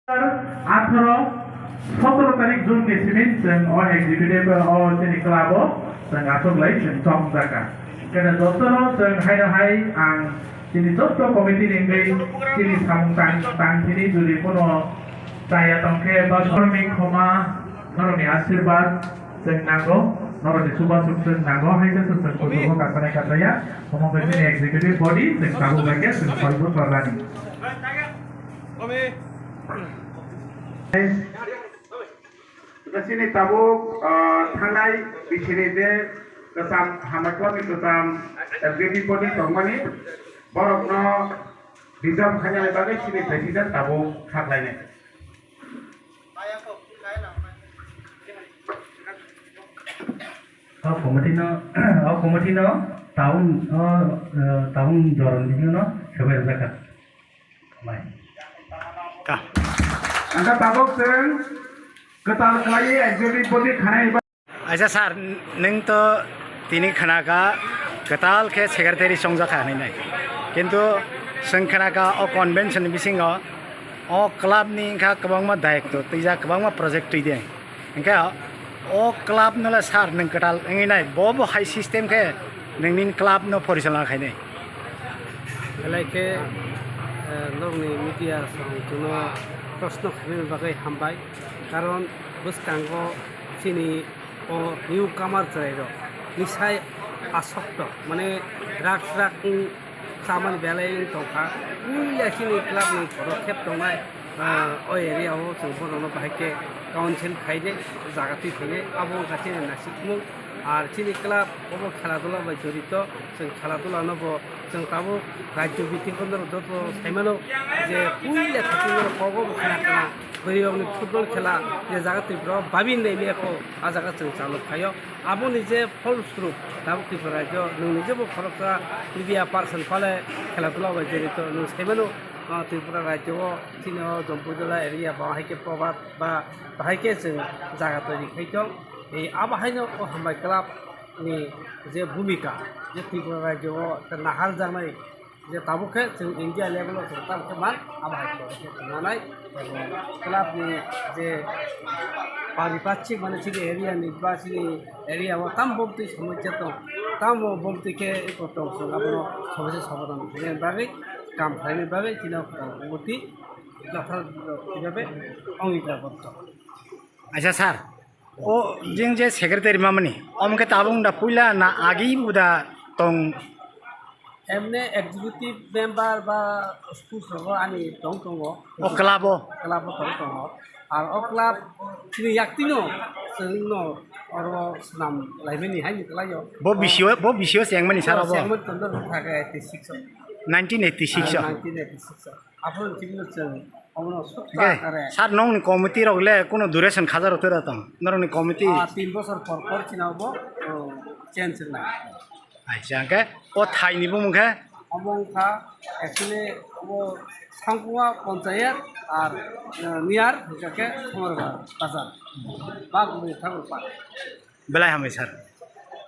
18-17 Jun ni simin जों executive sini kelabo जों asoklai जों song jaka kena jotoro जों hai ang sini joto komiti ninggai sini samung tang sini juri kono saya tongke ba sormi khoma noroni आशीर्वाद जों nago noroni subasuk जों nago hai ke जों kono kapane kataya komo sini executive body जों kabu lagi जों kalbu parani Sini tabuk thangai bisini je kesam hamatwa ni kesam executive body tongmani borokno dijam khanya lebani sini presiden tabuk hak lainnya. komiti no tahun joran di no sebagai zakat. Angka tabuk seng ketal kali executive body khana अच्छा sir नों तो तिनी खानाका कताल के secretary संजाखा नहीं किंतु जों खानाका अ कन्वेंशन बिसिंग अ क्लब नि इनका कबांमा दायित्व तैजा कबांमा प्रोजेक्ट तुइदे इनका अ क्लब नला सर नों कताल एंगे नाय बो हाई सिस्टम के नोंनि क्लब न परिचालना खायने लाइके लोगनि मीडिया संजुनो प्रश्न खालामनो बागै हामबाय कारण बसकांगो सिनि ओ निउ कामार जायरो निसाय आसक्त माने ड्राग्स सामान बेलाय तंखा उइलासिनि क्लाबनि पदक्षेप दंनाय ओ एरियाव जों बरनो बाहायके काउन्सिल खायदे जागाति फैदे आबो गाति नासिकमु আর চিনি ক্লাব ও খেলাধুলা বা জড়িত जों খেলাধুলা নব जों তাবো রাজ্য ভিত্তিক যত সাইমানো যে পুইলে থাকিল কব খেলা খেলা বরিয়নি ফুটবল খেলা যে জায়গাতে ভাবি নেই মেয়েখো আ জায়গা जों চালু খায় আবো নিজে ফলস্বরূপ তাবো ত্রিপুরা রাজ্য নों নিজেবো খরচা মিডিয়া পার্সন ফলে খেলাধুলা বা জড়িত नों সাইমানো ত্রিপুরা রাজ্য চিনি জম্পু জেলা এরিয়া বাহাইকে প্রভাব বা বাহাইকে जों জায়গা তৈরি খাইতো এই আবাহাইনো হামবাই क्लाबनि जे भूमिका जे त्रिपुरा राज्योआव नाहाल जानाय जे ताबुखे जों इन्डिया लेभेलाव जों ताबुखे मान आबाहायखौ थांनानै क्लाबनि जे पारिपार्श्विक माने सिनि एरियानि बा सिनि एरियाआव ताम बमति समस्या दं ताम बमतिखे एकत्र जों आबो समस्या समाधान खालामनो बागै काम खालामनो बागै दिनाव गति যথাযথভাবে অঙ্গীকারবদ্ধ अच्छा सर ओ जों जे सेक्रेटारि मामानि अमके ताबुं दा पुइला ना आगि बुदा तं एमने एग्जीक्यूटिव मेम्बार बा स्कुल सरग आनि दं दङ ओ क्लाबो दं आर अ क्लाब सिनि याक्तिनो जोंनो अर नाम लाइमेनि हायनि लायो बो बिसियो सेंमानि साराबो सेंमन तंदर थागे 86 1986 आपन जिबिनो जों सर नों कमिटी रगले कोनो दुरेशन खाजार होते रहता नरनि कमिटी 3 বছর পর চিনাবো চেঞ্জ না अच्छा के ओ थाइनिबो मुखे अमंखा एक्चुअली वो सांकुआ पंचायत और नियर जाके समरगा बाजार बाग में थागुपा बेलाय हमें सर